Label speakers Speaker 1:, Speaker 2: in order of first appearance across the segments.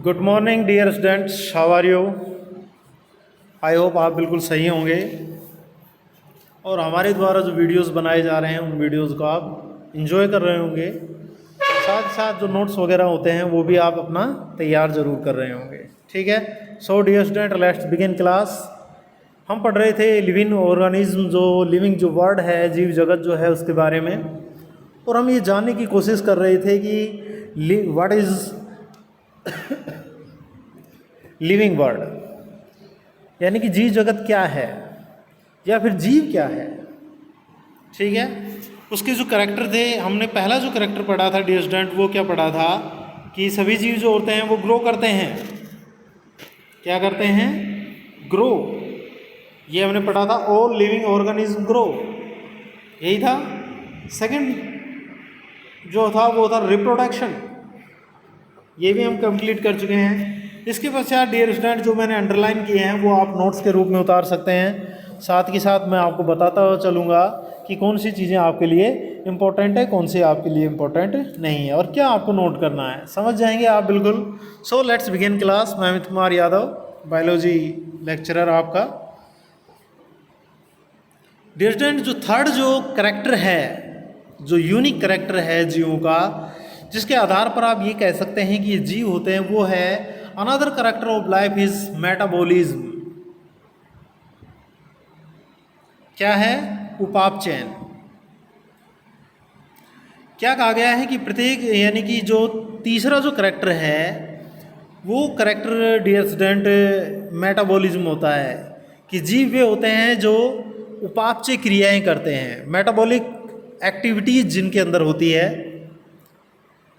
Speaker 1: Good morning dear students, how are you? I hope आप बिल्कुल सही होंगे और हमारे द्वारा जो वीडियोस बनाए जा रहे हैं उन वीडियोस को आप इंजॉय कर रहे होंगे। साथ साथ जो नोट्स वगैरह होते हैं वो भी आप अपना तैयार ज़रूर कर रहे होंगे। ठीक है, so dear student, let's begin class. हम पढ़ रहे थे लिविंग ऑर्गेनिज्म, जो लिविंग जो वर्ड है, जीव जगत जो है उसके बारे में, और हम ये जानने की कोशिश कर रहे थे कि व्हाट इज़ लिविंग वर्ड, यानी कि जीव जगत क्या है या फिर जीव क्या है। ठीक है, उसके जो करैक्टर थे, हमने पहला जो करैक्टर पढ़ा था डियर स्टूडेंट, वो क्या पढ़ा था कि सभी जीव जो होते हैं वो ग्रो करते हैं। क्या करते हैं? ग्रो। ये हमने पढ़ा था, ऑल लिविंग ऑर्गेनिज्म ग्रो, यही था। सेकंड जो था वो था रिप्रोडक्शन, ये भी हम कंप्लीट कर चुके हैं। इसके पश्चात डियर स्टूडेंट जो मैंने अंडरलाइन किए हैं वो आप नोट्स के रूप में उतार सकते हैं। साथ के साथ मैं आपको बताता चलूँगा कि कौन सी चीज़ें आपके लिए इम्पोर्टेंट है, कौन सी आपके लिए इम्पोर्टेंट नहीं है, और क्या आपको नोट करना है। समझ जाएंगे आप बिल्कुल। So let's begin class. मैं अमित कुमार यादव, बायोलॉजी लेक्चरर आपका। डियर स्टूडेंट, जो थर्ड जो करेक्टर है, जो यूनिक करेक्टर है जीवों का, जिसके आधार पर आप ये कह सकते हैं कि ये जीव होते हैं, वो है another character of life is metabolism. क्या है? उपापचयन। क्या कहा गया है कि प्रत्येक, यानी कि जो तीसरा जो करेक्टर है वो करेक्टर डियर स्टूडेंट मेटाबॉलिज्म होता है, कि जीव वे होते हैं जो उपापचय क्रियाएं करते हैं, मेटाबॉलिक एक्टिविटीज जिनके अंदर होती है,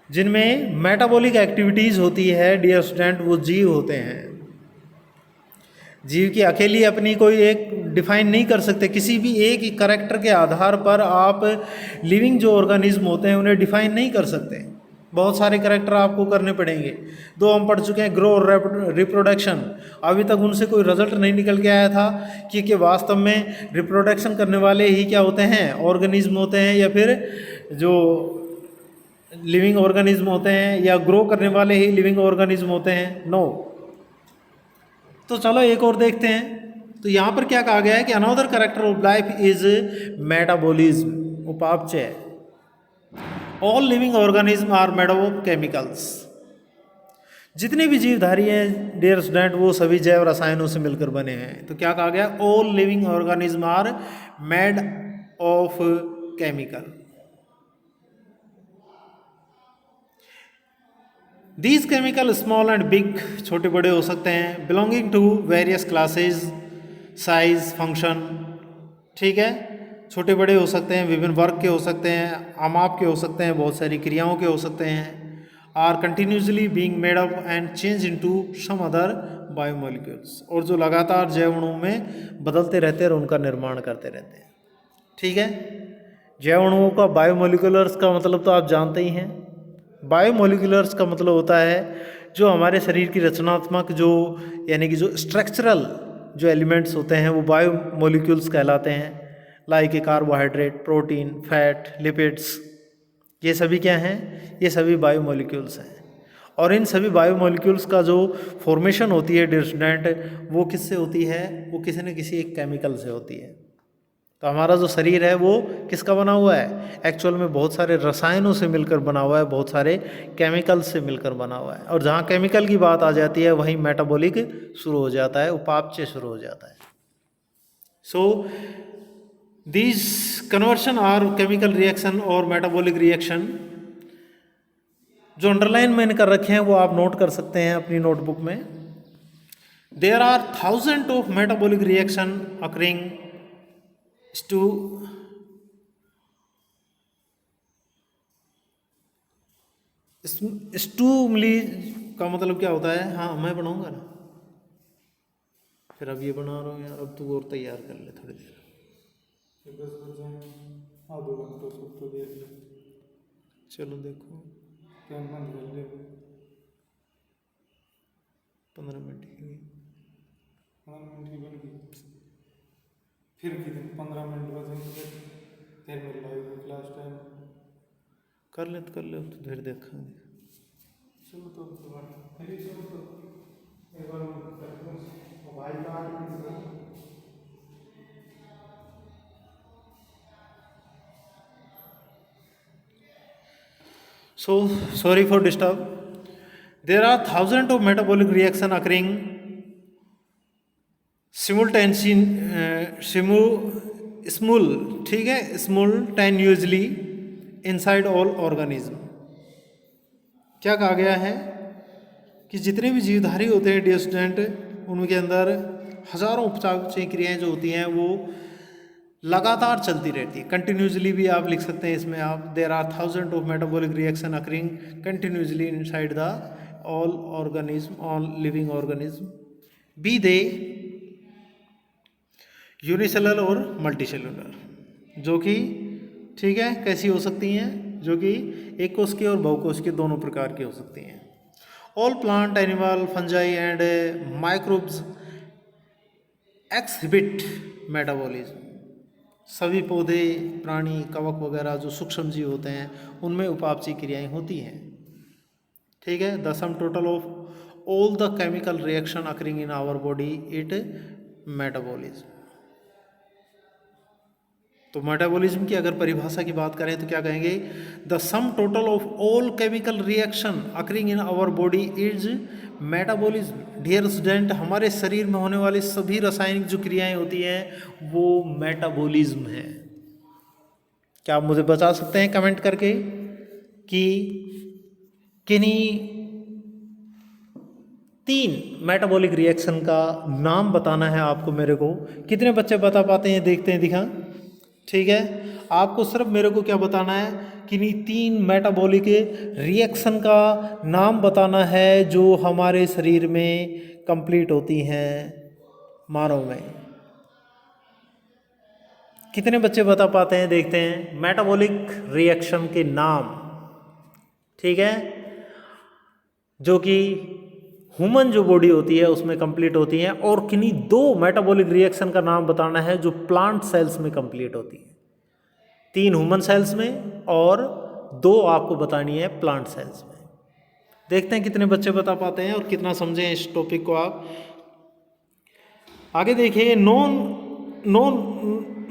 Speaker 1: जिनमें मेटाबॉलिक एक्टिविटीज़ होती है डियर स्टूडेंट, वो जीव होते हैं। जीव की अकेली अपनी कोई एक डिफाइन नहीं कर सकते। किसी भी एक करैक्टर के आधार पर आप लिविंग जो ऑर्गेनिज्म होते हैं उन्हें डिफाइन नहीं कर सकते। बहुत सारे करैक्टर आपको करने पड़ेंगे। दो हम पढ़ चुके हैं, ग्रो और रिप्रोडक्शन। अभी तक उनसे कोई रिजल्ट नहीं निकल के आया था कि वास्तव में रिप्रोडक्शन करने वाले ही क्या होते हैं, ऑर्गेनिज्म होते हैं, या फिर जो लिविंग ऑर्गेनिज्म होते हैं, या ग्रो करने वाले ही लिविंग ऑर्गेनिज्म होते हैं। नो। तो चलो एक और देखते हैं। तो यहाँ पर क्या कहा गया है कि another character of life is metabolism, उपापचय। All living organism are made of chemicals. जितने भी जीवधारी हैं डियर स्टूडेंट, वो सभी जैव रसायनों से मिलकर बने हैं। तो क्या कहा गया? All living organism are made of chemical. These chemical small and big, छोटे बड़े हो सकते हैं, belonging to various classes, size, function. ठीक है, छोटे बड़े हो सकते हैं, विभिन्न वर्ग के हो सकते हैं, आमाप के हो सकते हैं, बहुत सारी क्रियाओं के हो सकते हैं। Are continuously being made up and change into some other biomolecules, और जो लगातार जैव अणुओं में बदलते रहते हैं और उनका निर्माण करते रहते हैं। ठीक है, जैव अणुओं का बायोमोलिकुलर्स का मतलब तो आप जानते ही हैं। बायोमोलिकुलर्स का मतलब होता है जो हमारे शरीर की रचनात्मक, जो यानी कि जो स्ट्रक्चरल जो एलिमेंट्स होते हैं वो बायोमोलिक्यूल्स कहलाते हैं। Like a carbohydrate, protein, fat, lipids, ये सभी क्या हैं? ये सभी बायोमोलिक्यूल्स हैं। और इन सभी बायोमोलिक्यूल्स का जो फॉर्मेशन होती है डियर स्टूडेंट, वो किससे होती है? वो किसी न किसी एक केमिकल से होती है। तो हमारा जो शरीर है वो किसका बना हुआ है? एक्चुअल में बहुत सारे रसायनों से मिलकर बना हुआ है, बहुत सारे केमिकल्स से मिलकर बना हुआ है। और जहाँ केमिकल की बात आ जाती है वहीं मेटाबॉलिक शुरू हो जाता है, उपापचय शुरू हो जाता है। So these conversion are chemical reaction और मेटाबॉलिक रिएक्शन। जो अंडरलाइन मैंने कर रखे हैं वो आप नोट कर सकते हैं अपनी नोटबुक में। There are thousand of metabolic reaction occurring स्टूमली का मतलब क्या होता है? हाँ, मैं बनाऊंगा ना, फिर अब ये बना रहा हूँ यार। अब तू और तैयार कर ले थोड़ी देर।
Speaker 2: 10 बज जाएंगे, आधो घंटा सब तो देख ले।
Speaker 1: चलो देखो,
Speaker 2: टाइम बंद कर ले।
Speaker 1: 15 मिनट की।
Speaker 2: 15 मिनट की बन गई, फिर कितने 15 मिनट बचेंगे, फिर मिल जाएगा क्लास टाइम।
Speaker 1: कर ले तो कर ले, अब तो देर देखा।
Speaker 2: चलो तो फिर चलो तो एक बार करते हैं भाई का
Speaker 1: So, sorry for disturb. There are thousands of metabolic reaction occurring simultaneously, ठीक है, simultaneously inside all organism. क्या कहा गया है कि जितने भी जीवधारी होते हैं डियर स्टूडेंट, उनके अंदर हजारों उपचार क्रियाएं जो होती हैं वो लगातार चलती रहती है. कंटिन्यूसली भी आप लिख सकते हैं इसमें आप. There are thousand of metabolic reaction occurring continuously inside the all organism, all living organism, be they unicellular और मल्टीसेलुलर, जो कि ठीक है कैसी हो सकती हैं, जो कि एक कोशिकीय और बहुकोशिकीय दोनों प्रकार की हो सकती हैं. All plant, animal, fungi and microbes exhibit metabolism. सभी पौधे, प्राणी, कवक वगैरह जो सूक्ष्म जीव होते हैं उनमें उपापचयी क्रियाएं होती हैं. ठीक है. The sum total of all the chemical reaction occurring in our body it metabolism. तो मेटाबॉलिज्म की अगर परिभाषा की बात करें तो क्या कहेंगे? The sum total of all chemical reaction occurring in our body is metabolism. Dear student, हमारे शरीर में होने वाली सभी रासायनिक जो क्रियाएं होती हैं वो मेटाबॉलिज्म है. क्या आप मुझे बता सकते हैं कमेंट करके कि किन्हीं 3 मेटाबॉलिक रिएक्शन का नाम बताना है आपको मेरे को. कितने बच्चे बता पाते हैं? देखते हैं, दिखा. ठीक है. आपको सिर्फ मेरे को क्या बताना है कि नहीं 3 मेटाबॉलिक रिएक्शन का नाम बताना है जो हमारे शरीर में कंप्लीट होती हैं मानव में. कितने बच्चे बता पाते हैं? देखते हैं मेटाबॉलिक रिएक्शन के नाम. ठीक है. जो कि ह्यूमन जो बॉडी होती है उसमें कंप्लीट होती हैं. और किन्हीं 2 मेटाबॉलिक रिएक्शन का नाम बताना है जो प्लांट सेल्स में कंप्लीट होती है. 3 ह्यूमन सेल्स में और 2 आपको बतानी है प्लांट सेल्स में. देखते हैं कितने बच्चे बता पाते हैं और कितना समझें इस टॉपिक को आप. आगे देखिए.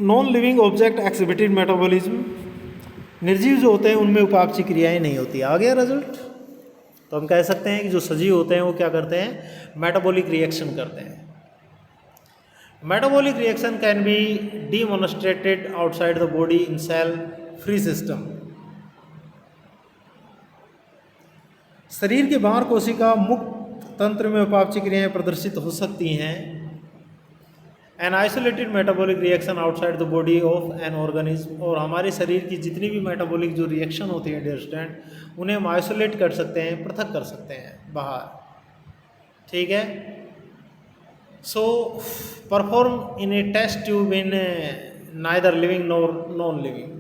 Speaker 1: Non living object exhibited metabolism. निर्जीव जो होते हैं उनमें उपापचयी क्रियाएं नहीं होती. आ गया रिजल्ट. तो हम कह सकते हैं कि जो सजीव होते हैं वो क्या करते हैं? मेटाबॉलिक रिएक्शन करते हैं. Metabolic reaction can be demonstrated outside the body in cell free system. शरीर के बाहर कोशिका मुक्त तंत्र में उपापचयी क्रियाएं प्रदर्शित हो सकती हैं. An isolated metabolic reaction outside the body of an organism. और हमारे शरीर की जितनी भी मेटाबॉलिक जो रिएक्शन होती है डियर स्टूडेंट, उन्हें हम आइसोलेट कर सकते हैं, पृथक कर सकते हैं बाहर. ठीक है. So perform in a test tube in neither living nor non living.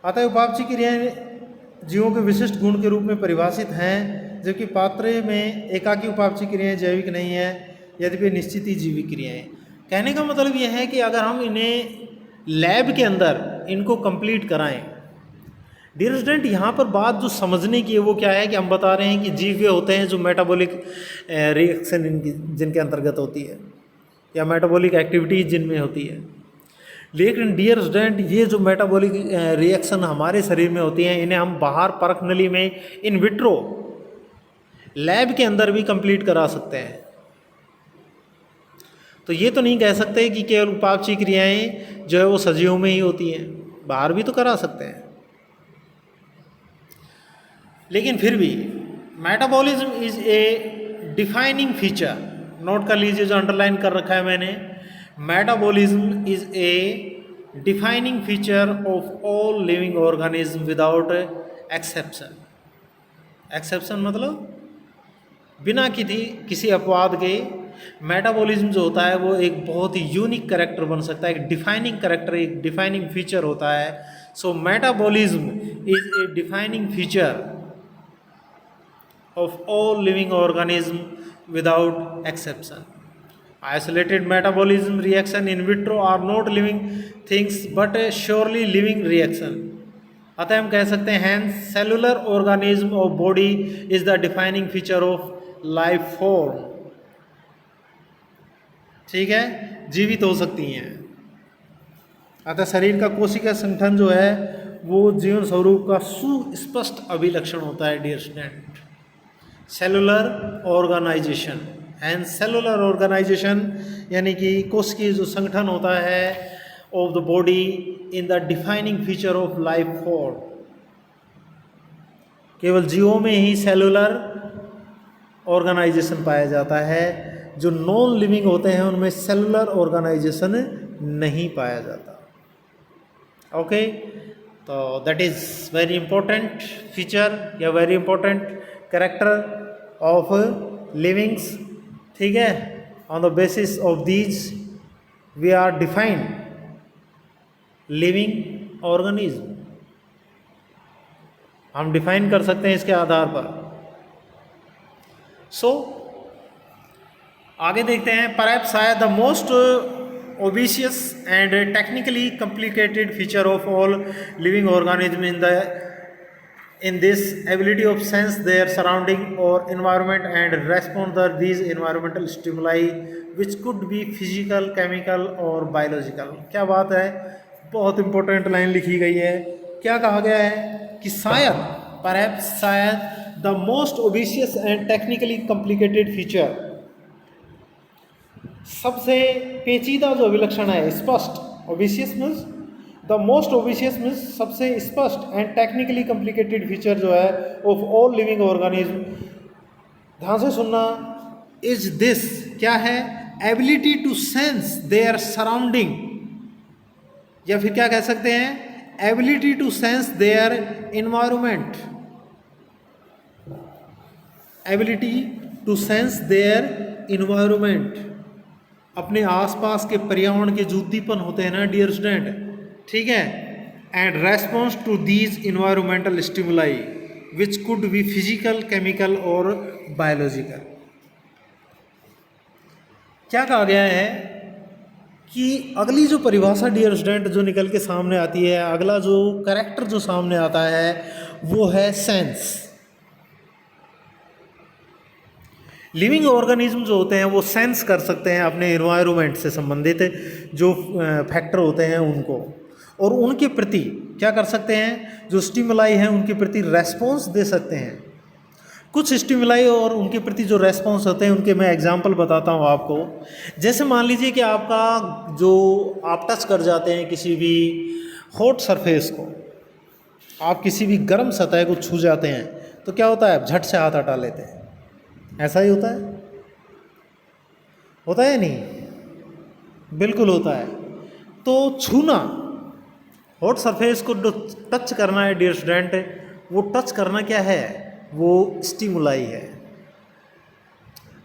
Speaker 1: अतः उपापचयी क्रियाएं जीवों के विशिष्ट गुण के रूप में परिभाषित हैं, जबकि पात्र में एकाकी उपापचयी क्रियाएं जैविक नहीं है, यद्यपि निश्चित ही जीविक क्रियाएं. कहने का मतलब यह है कि अगर हम इन्हें लैब के अंदर इनको कंप्लीट कराएं. डियर स्टूडेंट, यहाँ पर बात जो समझने की है वो क्या है कि हम बता रहे हैं कि जीव होते हैं जो मेटाबॉलिक रिएक्शन जिनके अंतर्गत होती है या मेटाबॉलिक एक्टिविटीज जिनमें होती है. लेकिन डियर स्टूडेंट, ये जो मेटाबॉलिक रिएक्शन हमारे शरीर में होती हैं इन्हें हम बाहर परख नली में इन विट्रो लैब के अंदर भी कंप्लीट करा सकते हैं. तो ये तो नहीं कह सकते कि केवल उपापचयी क्रियाएं जो है वो सजीवों में ही होती हैं, बाहर भी तो करा सकते हैं. लेकिन फिर भी metabolism is a defining feature. Note कर लीजिए जो अंडरलाइन कर रखा है मैंने. Metabolism is a defining feature of all living organism without exception. Exception मतलब बिना किसी अपवाद के मेटाबॉलिज्म जो होता है वो एक बहुत ही यूनिक कैरेक्टर बन सकता है, एक डिफाइनिंग कैरेक्टर, एक डिफाइनिंग फीचर होता है. So metabolism is a defining feature of all living organism without exception. Isolated metabolism reaction in vitro are not living things but a surely living reaction. अतः हम कह सकते हैं hence cellular organism of body is the defining feature of life form. ठीक है, जीवित हो सकती हैं। अतः शरीर का कोशिका संगठन जो है वो जीवन स्वरूप का सुस्पष्ट अभिलक्षण होता है dear student. Cellular organisation and cellular organisation यानी कि कोशिकीय जो संगठन होता है of the body in the defining feature of life form. केवल जीवों में ही सेलुलर ऑर्गेनाइजेशन पाया जाता है, जो नॉन लिविंग होते हैं उनमें सेलुलर ऑर्गेनाइजेशन नहीं पाया जाता। ओके, तो that is very important feature या very important character of livings. ठीक है, on the basis of these we are defined living organism. हम डिफाइन कर सकते हैं इसके आधार पर। सो आगे देखते हैं, परहैप्स शायद the most obvious and technically complicated feature of all living organism in this ability of sense their surrounding or environment and respond to these environmental stimuli which could be physical, chemical or biological। क्या बात है, बहुत important line लिखी गई है। क्या कहा गया है कि शायद परहैप्स शायद the most obvious and technically complicated feature, सबसे पेचीदा जो अभिलक्षण है, स्पष्ट, ओबिशियस मीन्स द मोस्ट ओबिशियस मीन्स सबसे स्पष्ट एंड टेक्निकली कॉम्प्लिकेटेड फीचर जो है ऑफ ऑल लिविंग ऑर्गेनिज्म, ध्यान से सुनना, इज दिस, क्या है, ability to sense their surrounding, या फिर क्या कह सकते हैं, ability to sense their environment, ability to sense their environment, अपने आसपास के पर्यावरण के जो उद्दीपन होते हैं ना डियर स्टूडेंट, ठीक है, and response to these environmental stimuli which could be physical, chemical और बायोलॉजिकल। क्या कहा गया है कि अगली जो परिभाषा डियर स्टूडेंट जो निकल के सामने आती है, अगला जो कैरेक्टर जो सामने आता है वो है सेंस। लिविंग ऑर्गेनिज्म जो होते हैं वो सेंस कर सकते हैं अपने एनवायरनमेंट से संबंधित जो फैक्टर होते हैं उनको, और उनके प्रति क्या कर सकते हैं, जो स्टिमुलाई हैं उनके प्रति रेस्पॉन्स दे सकते हैं। कुछ स्टिमुलाई और उनके प्रति जो रेस्पॉन्स होते हैं उनके मैं एग्जांपल बताता हूँ आपको। जैसे मान लीजिए कि आपका जो आप टच कर जाते हैं किसी भी हॉट सरफेस को, आप किसी भी गर्म सतह को छू जाते हैं तो क्या होता है, झट से हाथ हटा लेते हैं। ऐसा ही होता है नहीं, बिल्कुल होता है। तो छूना, हॉट सरफेस को जो टच करना है डियर स्टूडेंट, वो टच करना क्या है, वो स्टिमुलाई है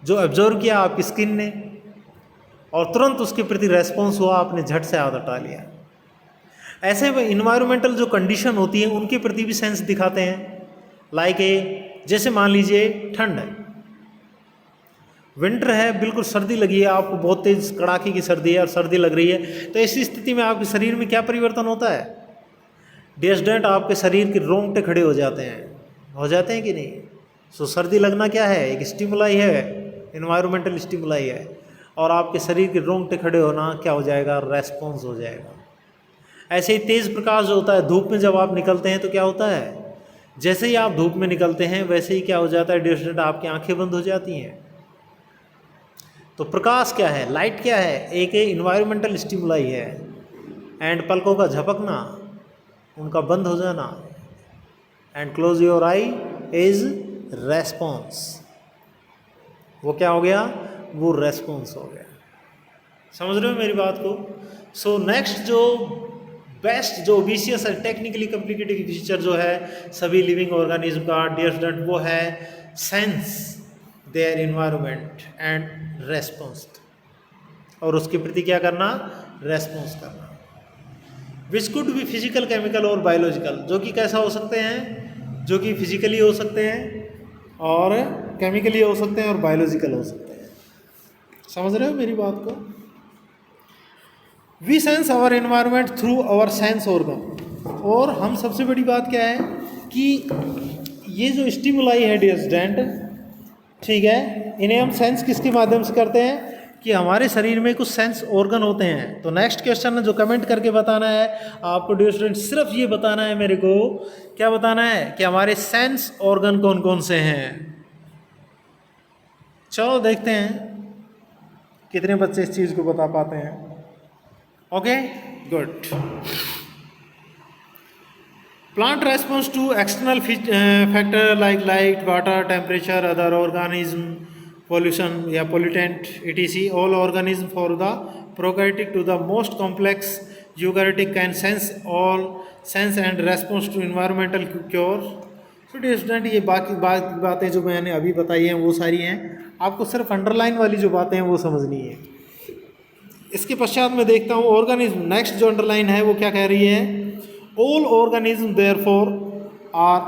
Speaker 1: जो एब्जॉर्व किया आपकी स्किन ने और तुरंत उसके प्रति रेस्पॉन्स हुआ, आपने झट से हाथ हटा लिया। ऐसे में इन्वायरमेंटल जो कंडीशन होती है उनके प्रति भी सेंस दिखाते हैं। लाइक जैसे मान लीजिए ठंड है, विंटर है, बिल्कुल सर्दी लगी है, आपको बहुत तेज कड़ाके की सर्दी है और सर्दी लग रही है, तो ऐसी स्थिति में आपके शरीर में क्या परिवर्तन होता है डियर स्टूडेंट, आपके शरीर के रोंगटे खड़े हो जाते हैं कि नहीं। सो सर्दी लगना क्या है, एक स्टिमुलाई है, इन्वायरमेंटल स्टिमुलाई है, और आपके शरीर के रोंगटे खड़े होना क्या हो जाएगा, रेस्पॉन्स हो जाएगा। ऐसे ही तेज़ प्रकाश जो होता है, धूप में जब आप निकलते हैं तो क्या होता है, जैसे ही आप धूप में निकलते हैं वैसे ही क्या हो जाता है डियर स्टूडेंट, आपकी आंखें बंद हो जाती हैं। तो प्रकाश क्या है, लाइट क्या है, एक इन्वायरमेंटल स्टिमुलाई है, एंड पलकों का झपकना, उनका बंद हो जाना, and close your I is response. वो क्या हो गया, वो रेस्पॉन्स हो गया। समझ रहे हो मेरी बात को। सो नेक्स्ट जो बेस्ट जो ओबिशियस है टेक्निकली कॉम्प्लिकेटेड फीचर जो है सभी लिविंग ऑर्गेनिज्म का डियर स्टूडेंट, वो है sense their environment and response, और उसके प्रति क्या करना, रेस्पॉन्स करना। विच कुड बी फिजिकल, केमिकल और बायोलॉजिकल, जो कि कैसा हो सकते हैं, जो कि फिजिकली हो सकते हैं और केमिकली हो सकते हैं और बायोलॉजिकल हो सकते हैं। समझ रहे हो मेरी बात को। We sense our environment through our sense organ, और हम सबसे बड़ी बात क्या है कि ये जो स्टिमुलाई है डियर स्टूडेंट, ठीक है, इन्हें हम सेंस किसके माध्यम से करते हैं कि हमारे शरीर में कुछ सेंस ऑर्गन होते हैं। तो नेक्स्ट क्वेश्चन है जो कमेंट करके बताना है आपको डियर स्टूडेंट, सिर्फ ये बताना है मेरे को, क्या बताना है कि हमारे सेंस ऑर्गन कौन कौन से हैं। चलो देखते हैं कितने बच्चे इस चीज़ को बता पाते हैं। Okay good. Plant response to external factor like light, water, temperature, other organism, pollution या pollutant etc. all organism for the prokaryotic to the most complex eukaryotic can sense and response to environmental cure. So dear student, ये बाकी बातें जो मैंने अभी बताई हैं वो सारी हैं, आपको सिर्फ अंडरलाइन वाली जो बातें हैं वो समझनी है। इसके पश्चात मैं देखता हूँ ऑर्गेनिज्म, नेक्स्ट जो अंडरलाइन है वो क्या कह रही है, all organism therefore are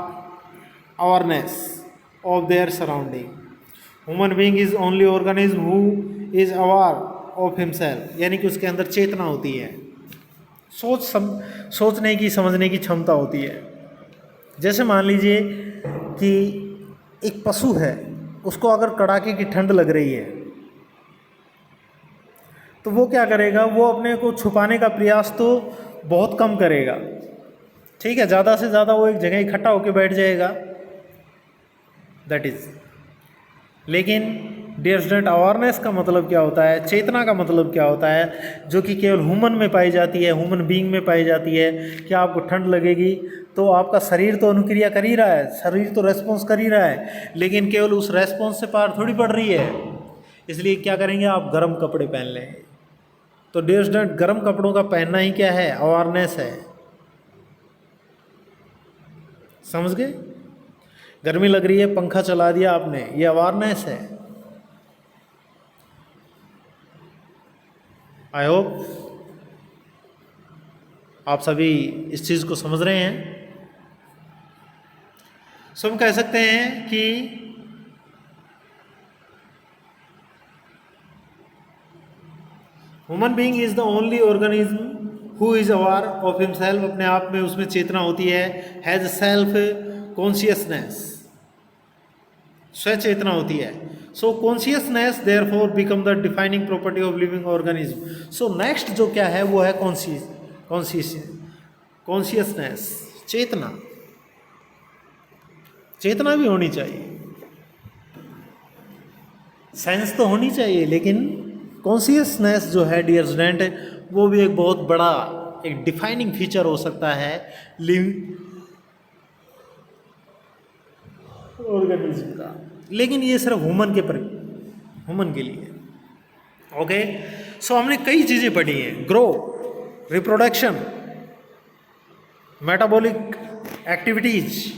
Speaker 1: awareness of their surrounding. Human being is only organism who is aware of himself, यानी कि उसके अंदर चेतना होती है, सोचने की, समझने की क्षमता होती है। जैसे मान लीजिए कि एक पशु है, उसको अगर कड़ाके की ठंड लग रही है तो वो क्या करेगा, वो अपने को छुपाने का प्रयास तो बहुत कम करेगा, ठीक है, ज़्यादा से ज़्यादा वो एक जगह इकट्ठा होकर बैठ जाएगा, दैट इज़। लेकिन डियर स्टूडेंट, अवेयरनेस का मतलब क्या होता है, चेतना का मतलब क्या होता है, जो कि केवल ह्यूमन में पाई जाती है, ह्यूमन बीइंग में पाई जाती है। कि आपको ठंड लगेगी तो आपका शरीर तो अनुक्रिया कर ही रहा है, शरीर तो रेस्पॉन्स कर ही रहा है, लेकिन केवल उस रेस्पॉन्स से पार थोड़ी पड़ रही है। इसलिए क्या करेंगे, आप गर्म कपड़े पहन लें। तो डियर स्टूडेंट, गर्म कपड़ों का पहनना ही क्या है, अवेयरनेस है। समझ गए? गर्मी लग रही है, पंखा चला दिया आपने, ये अवेयरनेस है। आई होप आप सभी इस चीज़ को समझ रहे हैं। सो हम कह सकते हैं कि human being is the only organism who is aware of himself, अपने आप में उसमें चेतना होती है, हैज सेल्फ कॉन्शियसनेस, स्वचेतना होती है। सो consciousness therefore become the defining property of living organism. So next जो क्या है वो है कॉन्शियसनेस, चेतना। चेतना भी होनी चाहिए, सेंस तो होनी चाहिए, लेकिन कॉन्शियसनेस जो है डियर स्टूडेंट, वो भी एक बहुत बड़ा एक डिफाइनिंग फीचर हो सकता है लिविंग ऑर्गेनिज्म का। लेकिन ये सिर्फ ह्यूमन के लिए। ओके, सो हमने कई चीज़ें पढ़ी हैं, grow, reproduction, metabolic activities,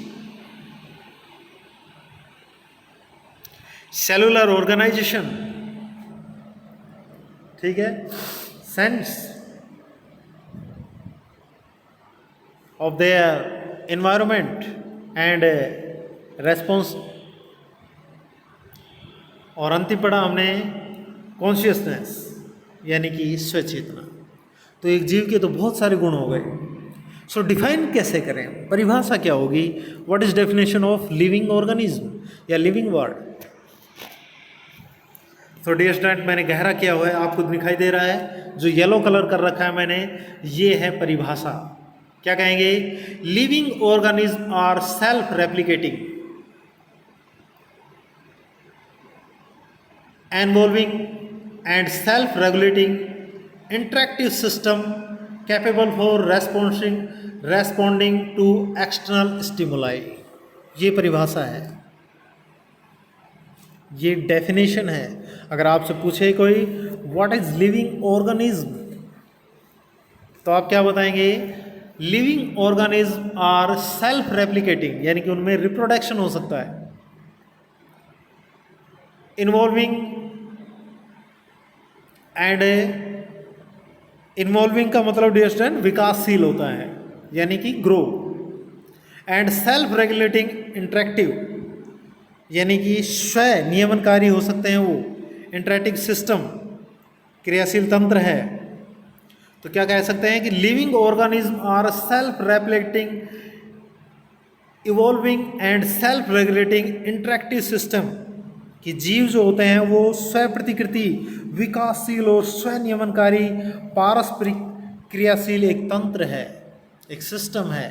Speaker 1: cellular organisation, ठीक है, sense of their environment and response, और अंतिम पढ़ा हमने कॉन्शियसनेस यानी कि स्वचेतना। तो एक जीव के तो बहुत सारे गुण हो गए। सो डिफाइन कैसे करें, परिभाषा क्या होगी, what is definition of living organism या लिविंग वर्ड। तो डियर स्टूडेंट, मैंने गहरा किया हुआ है, आपको दिखाई दे रहा है, जो येलो कलर कर रखा है मैंने, ये है परिभाषा। क्या कहेंगे, living organism are self replicating, involving and self-regulating interactive system capable for responding to external stimuli। ये परिभाषा है, ये डेफिनेशन है। अगर आपसे पूछे कोई व्हाट इज लिविंग ऑर्गेनिज्म, तो आप क्या बताएंगे, living organism are self replicating, यानी कि उनमें रिप्रोडक्शन हो सकता है, इन्वॉल्विंग एंड इन्वॉल्विंग का मतलब डियर स्टूडेंट विकासशील होता है, यानी कि grow, and self regulating interactive, यानी कि स्वयं नियमनकारी हो सकते हैं वो, इंटरेक्टिव सिस्टम क्रियाशील तंत्र है, तो क्या कह सकते हैं कि living organism are self replicating, evolving and self regulating interactive system, कि जीव जो होते हैं वो स्व प्रतिकृति, विकासशील और स्वनियमनकारी पारस्परिक क्रियाशील एक तंत्र है, एक सिस्टम है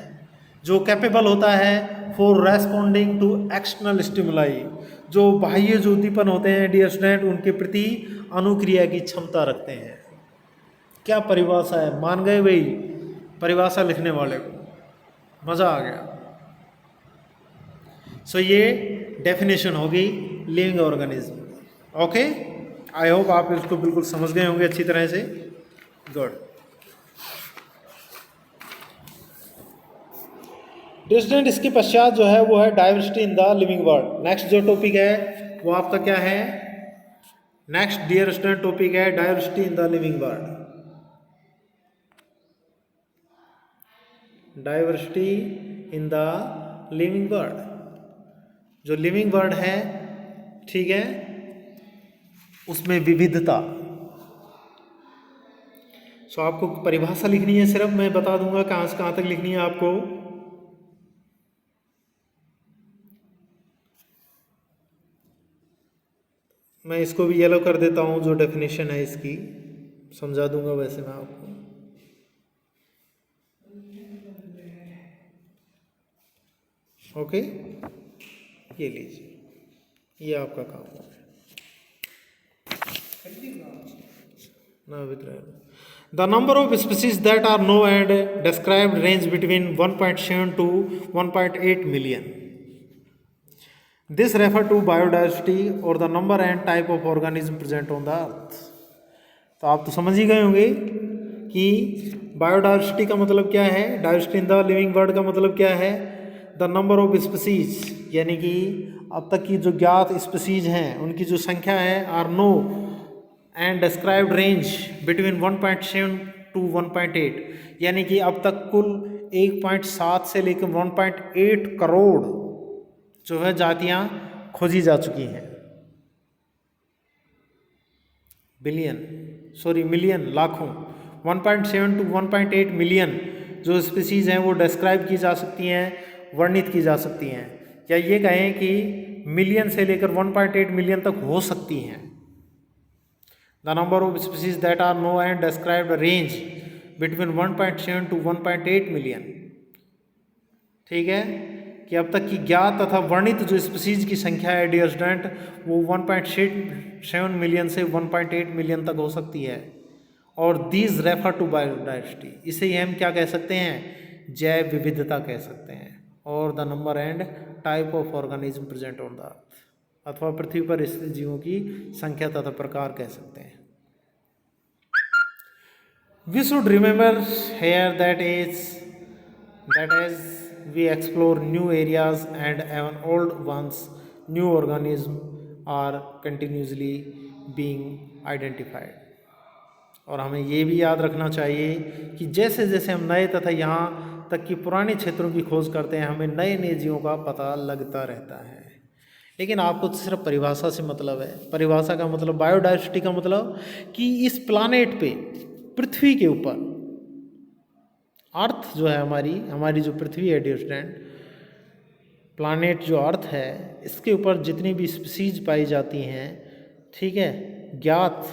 Speaker 1: जो कैपेबल होता है for responding to external stimuli, जो बाह्य जो उद्दीपन होते हैं डियर स्टूडेंट उनके प्रति अनुक्रिया की क्षमता रखते हैं। क्या परिभाषा है, मान गए भाई परिभाषा लिखने वाले को, मज़ा आ गया। सो ये डेफिनेशन होगी लिविंग ऑर्गेनिज्म। ओके, आई होप आप इसको बिल्कुल समझ गए होंगे अच्छी तरह से। गुड। डिस्टेंट इसके पश्चात जो है वो है diversity in the living world. Next जो टॉपिक है वो आपका क्या है, नेक्स्ट डियर स्टूडेंट टॉपिक है diversity in the living world. Diversity in the living world, जो लिविंग वर्ल्ड है, ठीक है, उसमें विविधता। सो आपको परिभाषा लिखनी है, सिर्फ मैं बता दूंगा कहाँ से कहाँ तक लिखनी है आपको। मैं इसको भी येलो कर देता हूँ, जो डेफिनेशन है इसकी समझा दूंगा वैसे मैं आपको। ओके, ये लीजिए, ये आपका काम है ना विद्राय। The number of species that are known and described range between 1.7 to 1.8 million. This refer to biodiversity और the number and type of organism present on the earth. तो आप तो समझ ही गए होंगे कि बायोडाइवर्सिटी का मतलब क्या है, diversity in the living world का मतलब क्या है। द नंबर ऑफ स्पीसीज, यानी कि अब तक की जो ज्ञात स्पीसीज हैं उनकी जो संख्या है, are known and described range between 1.7 to 1.8, यानी कि अब तक कुल 1.7 से लेकर 1.8 करोड़ जो है जातियां खोजी जा चुकी हैं। मिलियन, लाखों, 1.7 to 1.8 मिलियन जो स्पीसीज हैं वो डिस्क्राइब की जा सकती हैं, वर्णित की जा सकती हैं, या ये कहें कि मिलियन से लेकर 1.8 मिलियन तक हो सकती हैं। The number of species that are known and described range between 1.7 to 1.8 million. ठीक है, कि अब तक की ज्ञात तथा वर्णित जो स्पीसीज की संख्या है डियर स्टूडेंट वो 1.7 मिलियन से 1.8 मिलियन तक हो सकती है। और दीज रेफर टू बायोडाइवर्सिटी, इसे ही हम क्या कह सकते हैं, जैव विविधता कह सकते हैं। और the number and type of organism present on the अर्थ, अथवा पृथ्वी पर स्थित जीवों की संख्या तथा प्रकार कह सकते हैं। We should remember here that as we explore new areas and even old ones, new organisms are continuously being identified। और हमें ये भी याद रखना चाहिए कि जैसे जैसे हम नए तथा यहाँ तक कि पुराने क्षेत्रों की खोज करते हैं, हमें नए नए जीवों का पता लगता रहता है। लेकिन आपको तो सिर्फ परिभाषा से मतलब है। परिभाषा का मतलब, बायोडाइवर्सिटी का मतलब कि इस प्लानेट पे, पृथ्वी के ऊपर, अर्थ जो है हमारी जो पृथ्वी है डियर स्टूडेंट, प्लानेट जो अर्थ है, इसके ऊपर जितनी भी स्पीसीज पाई जाती हैं, ठीक है, ज्ञात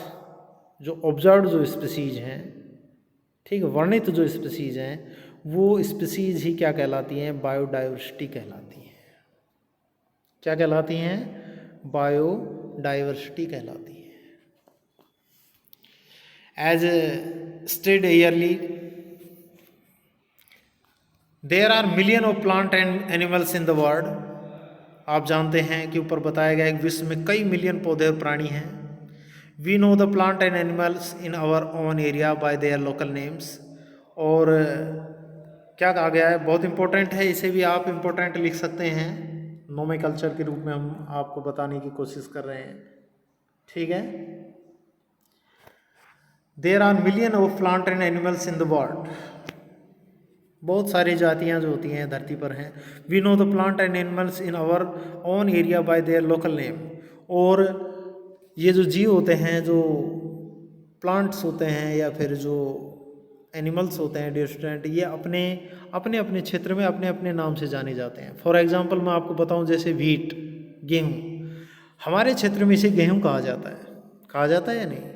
Speaker 1: जो ऑब्जर्व जो स्पीसीज हैं, ठीक है, वर्णित जो स्पीसीज हैं, वो स्पीसीज ही क्या कहलाती हैं, बायोडाइवर्सिटी कहलाती हैं। क्या कहलाती हैं, बायोडाइवर्सिटी कहलाती हैं। As stated early there are million of plant and animals in the world. आप जानते हैं कि ऊपर बताया गया है कि विश्व में कई मिलियन पौधे और प्राणी हैं। We know the plant and animals in our own area by their local names. और क्या कहा गया है, बहुत इंपॉर्टेंट है, इसे भी आप इंपॉर्टेंट लिख सकते हैं, नोमेकल्चर के रूप में हम आपको बताने की कोशिश कर रहे हैं। ठीक है, there are million of plant and animals in the world. बहुत सारी जातियां जो होती हैं धरती पर हैं। We know the plant and animals in our own area by their local name. और ये जो जीव होते हैं, जो प्लांट्स होते हैं या फिर जो एनिमल्स होते हैं डियर स्टूडेंट, ये अपने अपने अपने क्षेत्र में अपने अपने नाम से जाने जाते हैं। फॉर एग्जांपल मैं आपको बताऊं, जैसे व्हीट, गेहूं, हमारे क्षेत्र में इसे गेहूं कहा जाता है या नहीं,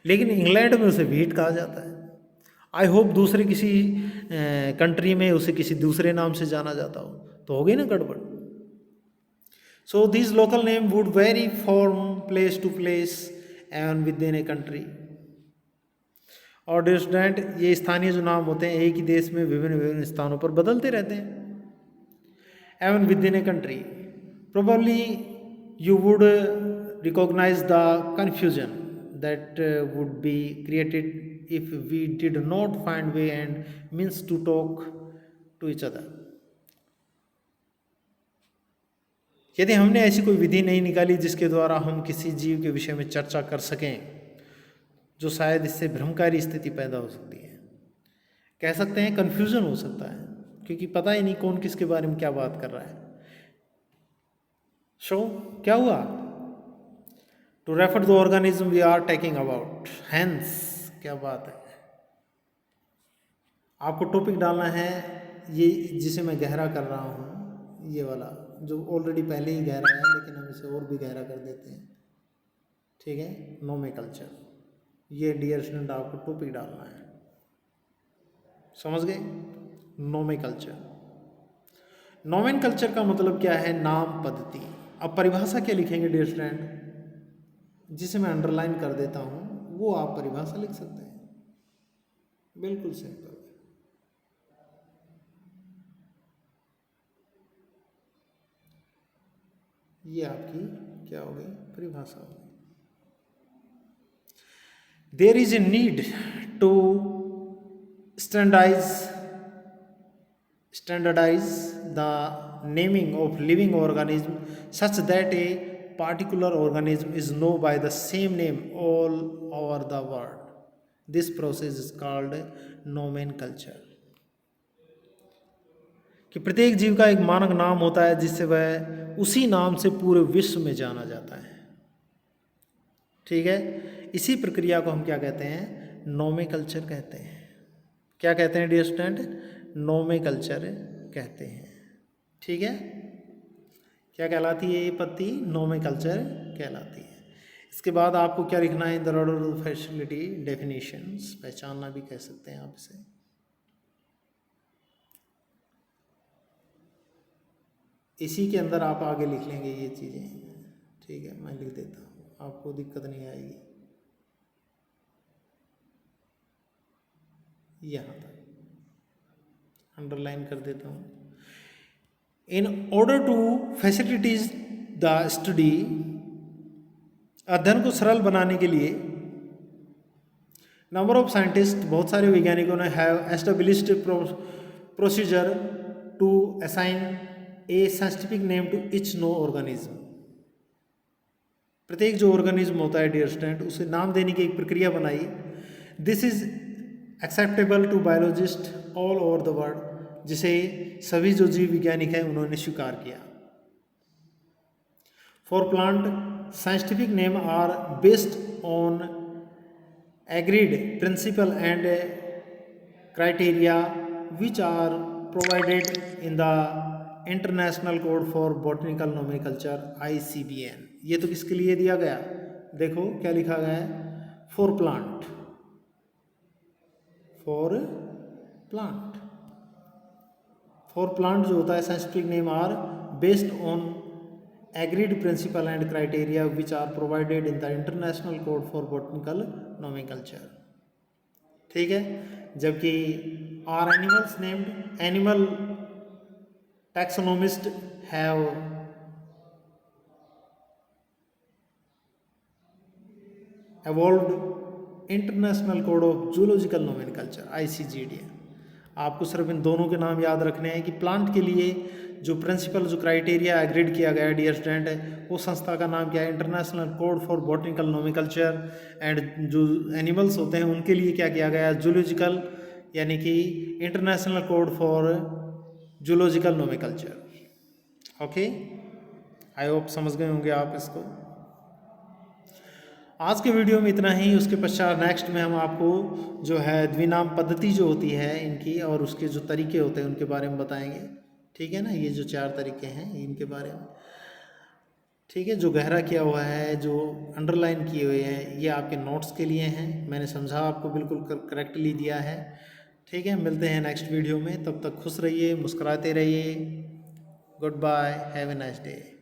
Speaker 1: लेकिन इंग्लैंड में उसे व्हीट कहा जाता है। आई होप दूसरे किसी कंट्री में उसे किसी दूसरे नाम से जाना जाता हो, तो हो गई ना गड़बड़। So this local name would vary from place to place and within a country. और डियर स्टूडेंट, ये स्थानीय जो नाम होते हैं एक ही देश में विभिन्न विभिन्न स्थानों पर बदलते रहते हैं। Even within a country probably you would recognise the confusion that would be created if we did not find way and means to talk to each other. यदि हमने ऐसी कोई विधि नहीं निकाली जिसके द्वारा हम किसी जीव के विषय में चर्चा कर सकें, जो शायद इससे भ्रमकारी स्थिति पैदा हो सकती है, कह सकते हैं कन्फ्यूजन हो सकता है, क्योंकि पता ही नहीं कौन किसके बारे में क्या बात कर रहा है। सो क्या हुआ? To refer the organism we are talking about, hence, क्या बात है। आपको टॉपिक डालना है ये जिसे मैं गहरा कर रहा हूँ, ये वाला जो ऑलरेडी पहले ही गहरा है, लेकिन हम इसे और भी गहरा कर देते हैं। ठीक है, नोमेनक्लेचर, ये डियर स्टूडेंट आपको टॉपिक डालना है, समझ गए? नोमेनक्लेचर। नोमेनक्लेचर का मतलब क्या है? नाम पद्धति। अब परिभाषा क्या लिखेंगे डियर स्टूडेंट, जिसे मैं अंडरलाइन कर देता हूं, वो आप परिभाषा लिख सकते हैं, बिल्कुल सिंपल। ये आपकी क्या हो गई? परिभाषा हो गई। There is a need to standardize the naming of living organism such that a particular organism is known by the same name all over the world. This process is called nomenclature. कि प्रत्येक जीव का एक मानक नाम होता है जिससे वह उसी नाम से पूरे विश्व में जाना जाता है। ठीक है, इसी प्रक्रिया को हम क्या कहते हैं? नोमेनक्लेचर कहते हैं। क्या कहते हैं डियर स्टूडेंट? नोमेनक्लेचर कहते हैं। ठीक है, क्या कहलाती है ये पद्धति? नोमेनक्लेचर कहलाती है। इसके बाद आपको क्या लिखना है? In the order of facility definitions, पहचानना भी कह सकते हैं आप इसे। इसी के अंदर आप आगे लिख लेंगे ये चीज़ें। ठीक है, मैं लिख देता हूँ, आपको दिक्कत नहीं आएगी। यहाँ तक अंडरलाइन कर देता हूँ। In order to facilities the study, अध्ययन को सरल बनाने के लिए, नंबर ऑफ साइंटिस्ट, बहुत सारे वैज्ञानिकों ने have established procedure to assign a scientific name to each known organism. प्रत्येक जो ऑर्गेनिज्म होता है डियर स्टूडेंट, उसे नाम देने की एक प्रक्रिया बनाई। This is acceptable to biologist all over the world, जिसे सभी जो जीव वैज्ञानिक हैं उन्होंने स्वीकार किया। For plant, scientific name are based on agreed principle and criteria which are provided in the international code for botanical nomenclature ICBN। ये तो किसके लिए दिया गया? देखो क्या लिखा गया है? For plant, for plant, for plant जो होता है scientific name are based on agreed principle and criteria which are provided in the international code for botanical nomenclature. ठीक है, जबकि are animals named, animal taxonomists have evolved International Code of Zoological Nomenclature ICGDN। आपको सिर्फ इन दोनों के नाम याद रखने हैं कि प्लांट के लिए जो प्रिंसिपल, जो क्राइटेरिया एग्रीड किया गया है डियर स्टूडेंट है, वो संस्था का नाम क्या है? International code for botanical nomenclature. And जो एनिमल्स होते हैं उनके लिए क्या किया गया है? जूलॉजिकल, यानी कि international code for zoological nomenclature. Okay, I hope समझ गए होंगे आप इसको। आज के वीडियो में इतना ही। उसके पश्चात नेक्स्ट में हम आपको जो है द्विनाम पद्धति जो होती है इनकी और उसके जो तरीके होते हैं उनके बारे में बताएंगे। ठीक है ना, ये जो 4 तरीके हैं इनके बारे में। ठीक है, जो गहरा किया हुआ है, जो अंडरलाइन किए हुए हैं, ये आपके नोट्स के लिए हैं। मैंने समझा आपको बिल्कुल करेक्टली दिया है। ठीक है, मिलते हैं नेक्स्ट वीडियो में। तब तक खुश रहिए, मुस्कुराते रहिए। Goodbye, have a nice day.